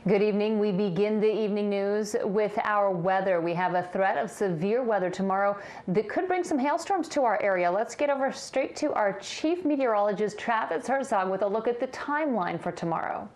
Good evening. We begin the evening news with our weather. We have a threat of severe weather tomorrow that could bring some hailstorms to our area. Let's get over straight to our chief meteorologist, Travis Herzog, with a look at the timeline for tomorrow.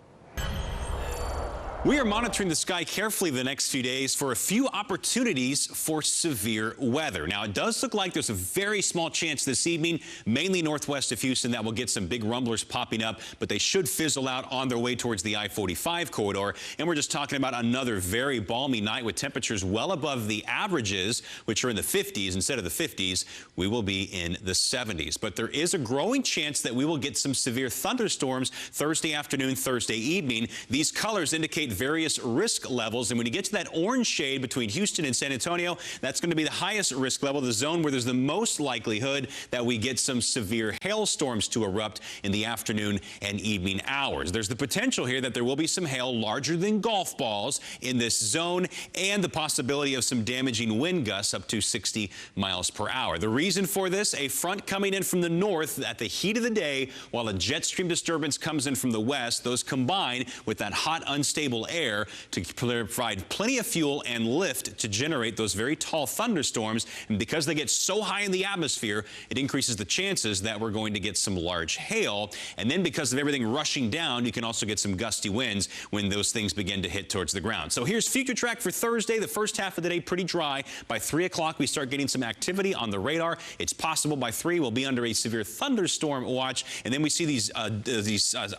We are monitoring the sky carefully the next few days for a few opportunities for severe weather. Now, it does look like there's a very small chance this evening, mainly northwest of Houston, that we'll get some big rumblers popping up, but they should fizzle out on their way towards the I-45 corridor. And we're just talking about another very balmy night with temperatures well above the averages, which are in the 50s. Instead of the 50s, we will be in the 70s. But there is a growing chance that we will get some severe thunderstorms Thursday afternoon, Thursday evening. These colors indicate various risk levels, and when you get to that orange shade between Houston and San Antonio, that's going to be the highest risk level, the zone where there's the most likelihood that we get some severe hailstorms to erupt in the afternoon and evening hours. There's the potential here that there will be some hail larger than golf balls in this zone, and the possibility of some damaging wind gusts up to 60 miles per hour. The reason for this, a front coming in from the north at the heat of the day, while a jet stream disturbance comes in from the west. Those combine with that hot, unstable air to provide plenty of fuel and lift to generate those very tall thunderstorms. And because they get so high in the atmosphere, it increases the chances that we're going to get some large hail. And then because of everything rushing down, you can also get some gusty winds when those things begin to hit towards the ground. So here's future track for Thursday. The first half of the day pretty dry. By 3 o'clock, we start getting some activity on the radar. It's possible by 3 we'll be under a severe thunderstorm watch. And then we see these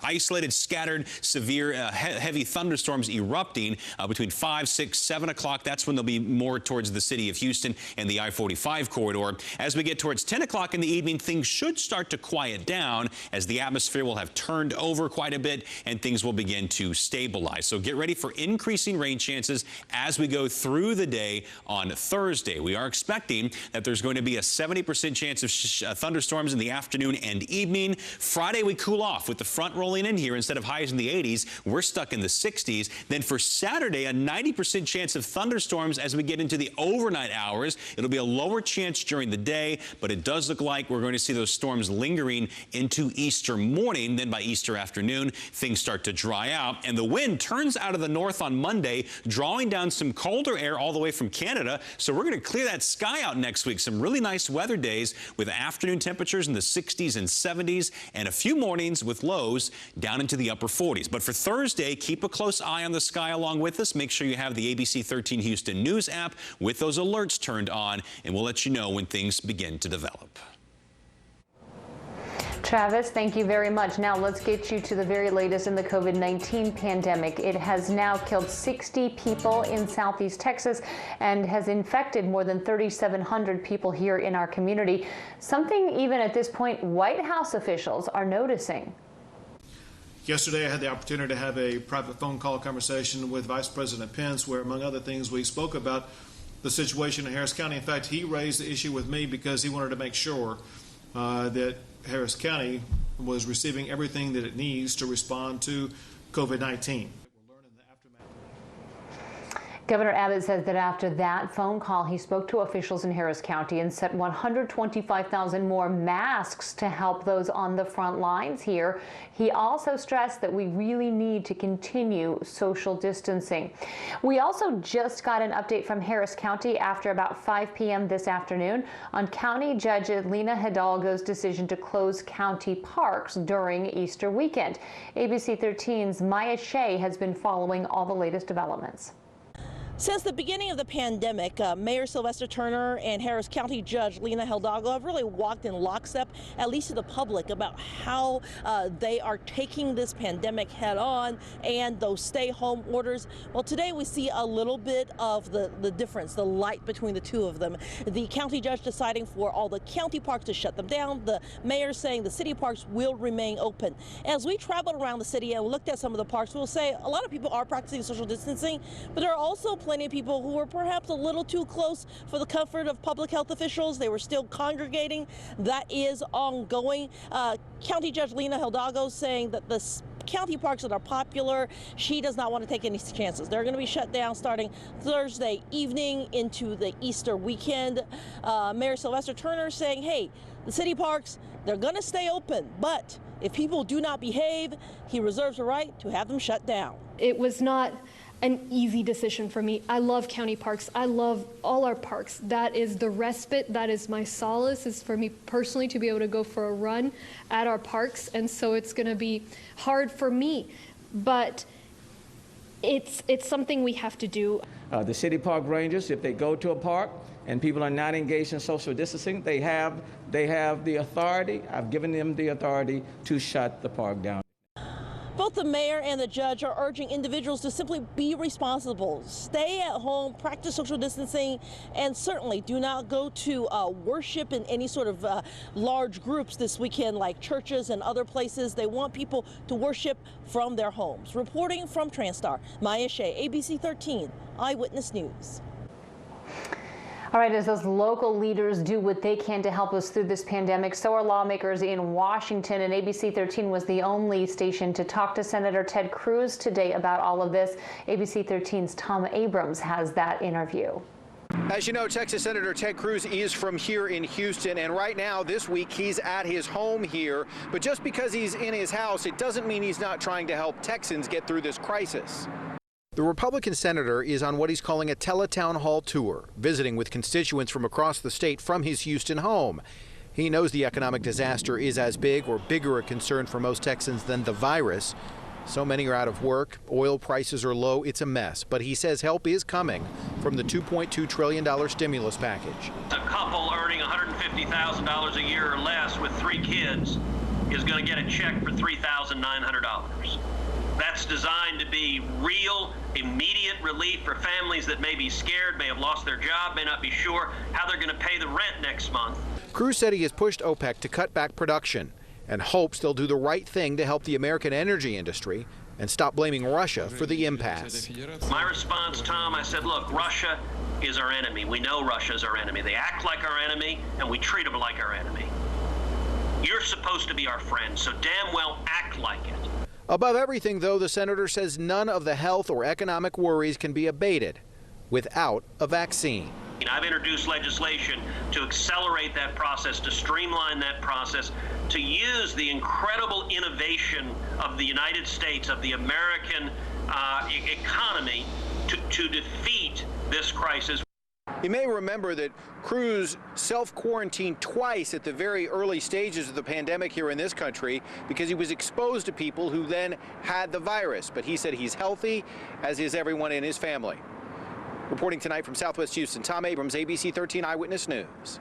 isolated, scattered, severe, heavy thunderstorms erupting between 5, 6, 7 o'clock. That's when they'll be more towards the city of Houston and the I-45 corridor. As we get towards 10 o'clock in the evening, things should start to quiet down as the atmosphere will have turned over quite a bit and things will begin to stabilize. So get ready for increasing rain chances as we go through the day on Thursday. We are expecting that there's going to be a 70% chance of thunderstorms in the afternoon and evening. Friday, we cool off with the front rolling in here. Instead of highs in the 80s, we're stuck in the 60s. Then for Saturday, a 90% chance of thunderstorms as we get into the overnight hours. It'll be a lower chance during the day, but it does look like we're going to see those storms lingering into Easter morning. Then by Easter afternoon, things start to dry out. And the wind turns out of the north on Monday, drawing down some colder air all the way from Canada. So we're going to clear that sky out next week. Some really nice weather days with afternoon temperatures in the 60s and 70s and a few mornings with lows down into the upper 40s. But for Thursday, keep a close eye on the sky along with us. Make sure you have the ABC13 Houston News app with those alerts turned on, and we'll let you know when things begin to develop. Travis, thank you very much. Now let's get you to the very latest in the COVID-19 pandemic. It has now killed 60 people in Southeast Texas and has infected more than 3,700 people here in our community. Something even at this point White House officials are noticing. Yesterday, I had the opportunity to have a private phone call conversation with Vice President Pence, where, among other things, we spoke about the situation in Harris County. In fact, he raised the issue with me because he wanted to make sure that Harris County was receiving everything that it needs to respond to COVID-19. Governor Abbott says that after that phone call, he spoke to officials in Harris County and sent 125,000 more masks to help those on the front lines here. He also stressed that we really need to continue social distancing. We also just got an update from Harris County after about 5 p.m. this afternoon on County Judge Lena Hidalgo's decision to close county parks during Easter weekend. ABC 13's Maya Shea has been following all the latest developments. Since the beginning of the pandemic, Mayor Sylvester Turner and Harris County Judge Lena Hidalgo have really walked in lockstep, at least to the public, about how they are taking this pandemic head on and those stay-home orders. Well, today we see a little bit of the difference, the light between the two of them. The county judge deciding for all the county parks to shut them down, the mayor saying the city parks will remain open. As we traveled around the city and looked at some of the parks, we'll say a lot of people are practicing social distancing, but there are also plenty of people who were perhaps a little too close for the comfort of public health officials. They were still congregating. That is ongoing. County Judge Lena Hidalgo saying that the county parks that are popular, she does not want to take any chances. They're going to be shut down starting Thursday evening into the Easter weekend. Mayor Sylvester Turner saying, hey, the city parks, they're going to stay open, but if people do not behave, he reserves the right to have them shut down. It was not an easy decision for me. I love county parks. I love all our parks. That is the respite. That is my solace, is for me personally to be able to go for a run at our parks. And so it's going to be hard for me, but it's something we have to do. The city park rangers, if they go to a park and people are not engaged in social distancing, they have the authority. I've given them the authority to shut the park down. Both the mayor and the judge are urging individuals to simply be responsible, stay at home, practice social distancing, and certainly do not go to worship in any sort of large groups this weekend like churches and other places. They want people to worship from their homes. Reporting from Transtar, Maya Shea, ABC 13 Eyewitness News. All right, as those local leaders do what they can to help us through this pandemic, so are lawmakers in Washington, and ABC 13 was the only station to talk to Senator Ted Cruz today about all of this. ABC 13's Tom Abrams has that interview. As you know, Texas Senator Ted Cruz is from here in Houston, and right now this week he's at his home here. But just because he's in his house, it doesn't mean he's not trying to help Texans get through this crisis. The Republican senator is on what he's calling a teletown hall tour, visiting with constituents from across the state from his Houston home. He knows the economic disaster is as big or bigger a concern for most Texans than the virus. So many are out of work, oil prices are low, it's a mess. But he says help is coming from the $2.2 trillion stimulus package. A couple earning $150,000 a year or less with 3 kids is going to get a check for $3,900. That's designed to be real, immediate relief for families that may be scared, may have lost their job, may not be sure how they're going to pay the rent next month. Cruz said he has pushed OPEC to cut back production and hopes they'll do the right thing to help the American energy industry and stop blaming Russia for the impasse. My response, Tom, I said, look, Russia is our enemy. We know Russia's our enemy. They act like our enemy, and we treat them like our enemy. You're supposed to be our friend, so damn well act like it. Above everything, though, the senator says none of the health or economic worries can be abated without a vaccine. I've introduced legislation to accelerate that process, to streamline that process, to use the incredible innovation of the United States, of the American economy, to defeat this crisis. You may remember that Cruz self-quarantined twice at the very early stages of the pandemic here in this country because he was exposed to people who then had the virus. But he said he's healthy, as is everyone in his family. Reporting tonight from Southwest Houston, Tom Abrams, ABC 13 Eyewitness News.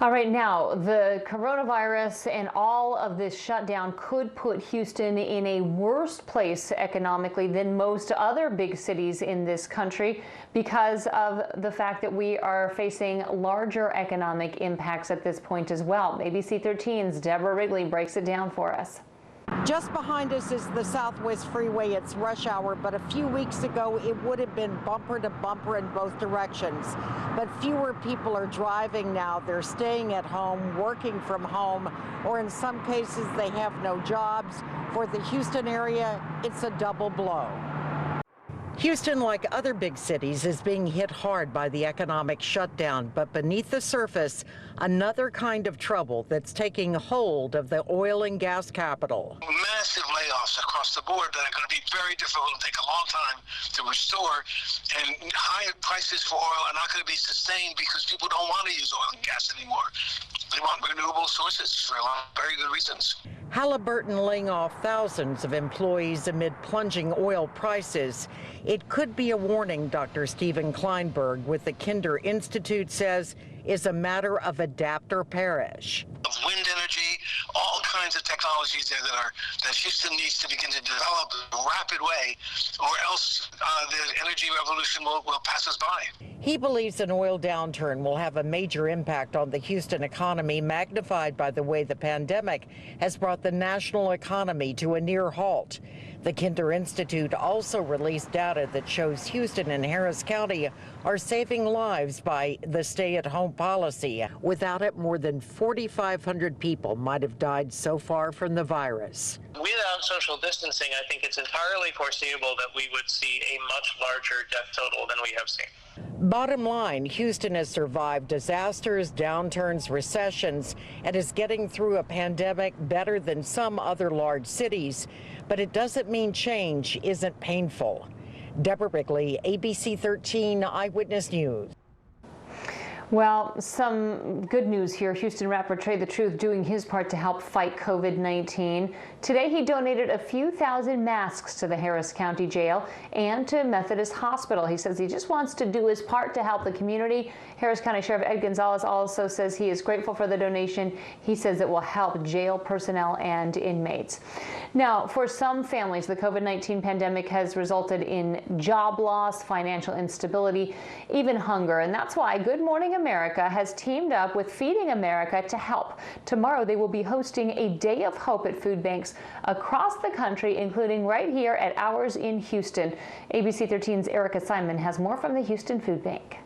All right, now, the coronavirus and all of this shutdown could put Houston in a worse place economically than most other big cities in this country because of the fact that we are facing larger economic impacts at this point as well. ABC 13's Deborah Wrigley breaks it down for us. Just behind us is the Southwest Freeway. It's rush hour, but a few weeks ago it would have been bumper to bumper in both directions. But fewer people are driving now. They're staying at home, working from home, or in some cases they have no jobs. For the Houston area, it's a double blow. Houston, like other big cities, is being hit hard by the economic shutdown, but beneath the surface, another kind of trouble that's taking hold of the oil and gas capital. Massive layoffs across the board that are going to be very difficult and take a long time to restore, and high prices for oil are not going to be sustained because people don't want to use oil and gas anymore. They want renewable sources for a lot of very good reasons. Halliburton laying off thousands of employees amid plunging oil prices. It could be a warning, Dr. Stephen Kleinberg with the Kinder Institute says is a matter of adapt or perish. Wind energy, all kinds of technologies there that Houston needs to begin to develop in a rapid way, or else the energy revolution will pass us by. He believes an oil downturn will have a major impact on the Houston economy, magnified by the way the pandemic has brought the national economy to a near halt. The Kinder Institute also released data that shows Houston and Harris County are saving lives by the stay-at-home policy. Without it, more than 4,500 people might have died so far from the virus. Without social distancing, I think it's entirely foreseeable that we would see a much larger death total than we have seen. Bottom line, Houston has survived disasters, downturns, recessions, and is getting through a pandemic better than some other large cities. But it doesn't mean change isn't painful. Deborah Wrigley, ABC 13 Eyewitness News. Well, some good news here. Houston rapper Trey the Truth doing his part to help fight COVID-19. Today, he donated a few thousand masks to the Harris County Jail and to Methodist Hospital. He says he just wants to do his part to help the community. Harris County Sheriff Ed Gonzalez also says he is grateful for the donation. He says it will help jail personnel and inmates. Now, for some families, the COVID-19 pandemic has resulted in job loss, financial instability, even hunger. And that's why Good Morning America has teamed up with Feeding America to help. Tomorrow, they will be hosting a Day of Hope at food banks across the country, including right here at ours in Houston. ABC 13's Erica Simon has more from the Houston Food Bank.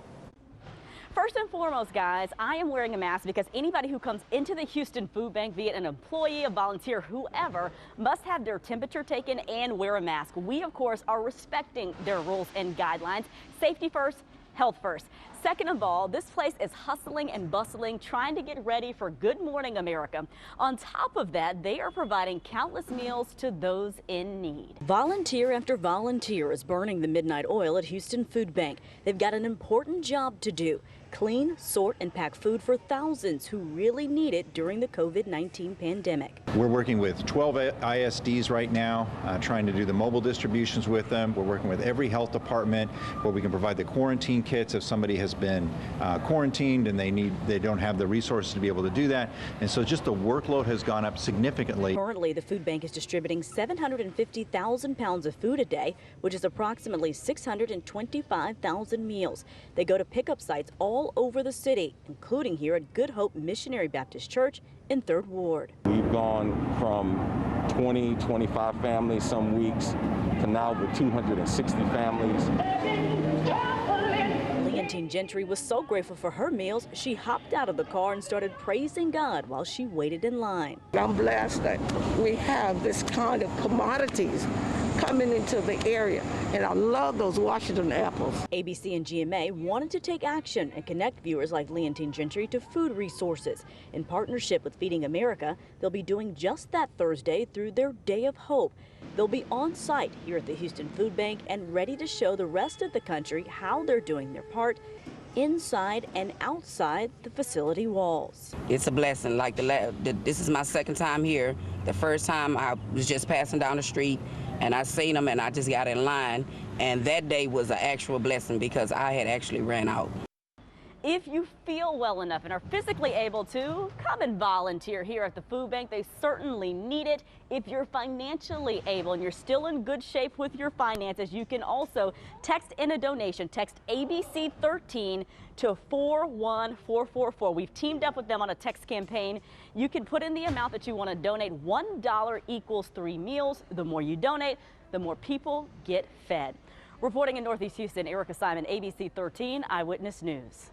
First and foremost, guys, I am wearing a mask because anybody who comes into the Houston Food Bank, be it an employee, a volunteer, whoever, must have their temperature taken and wear a mask. We, of course, are respecting their rules and guidelines. Safety first, health first. Second of all, this place is hustling and bustling, trying to get ready for Good Morning America. On top of that, they are providing countless meals to those in need. Volunteer after volunteer is burning the midnight oil at Houston Food Bank. They've got an important job to do. Clean, sort, and pack food for thousands who really need it during the COVID-19 pandemic. We're working with 12 ISDs right now, trying to do the mobile distributions with them. We're working with every health department where we can provide the quarantine kits if somebody has been quarantined and they don't have the resources to be able to do that. And so just the workload has gone up significantly. Currently, the food bank is distributing 750,000 pounds of food a day, which is approximately 625,000 meals. They go to pickup sites all over the city, including here at Good Hope Missionary Baptist Church in 3rd Ward. We've gone from 20, 25 families some weeks to now with 260 families. Leontine Gentry was so grateful for her meals, she hopped out of the car and started praising God while she waited in line. I'm blessed that we have this kind of commodities coming into the area, and I love those Washington apples. ABC and GMA wanted to take action and connect viewers like Leontine Gentry to food resources. In partnership with Feeding America, they'll be doing just that Thursday through their Day of Hope. They'll be on site here at the Houston Food Bank and ready to show the rest of the country how they're doing their part inside and outside the facility walls. It's a blessing. Like this is my second time here. The first time I was just passing down the street and I seen them and I just got in line, and that day was an actual blessing because I had actually ran out. If you feel well enough and are physically able to, come and volunteer here at the food bank. They certainly need it. If you're financially able and you're still in good shape with your finances, you can also text in a donation. Text ABC13 to 41444. We've teamed up with them on a text campaign. You can put in the amount that you want to donate. $1 equals 3 meals. The more you donate, the more people get fed. Reporting in Northeast Houston, Erica Simon, ABC 13 Eyewitness News.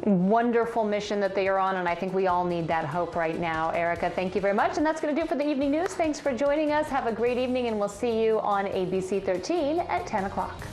Wonderful mission that they are on, and I think we all need that hope right now. Erica, thank you very much. And that's going to do it for the evening news. Thanks for joining us. Have a great evening, and we'll see you on ABC 13 at 10 o'clock.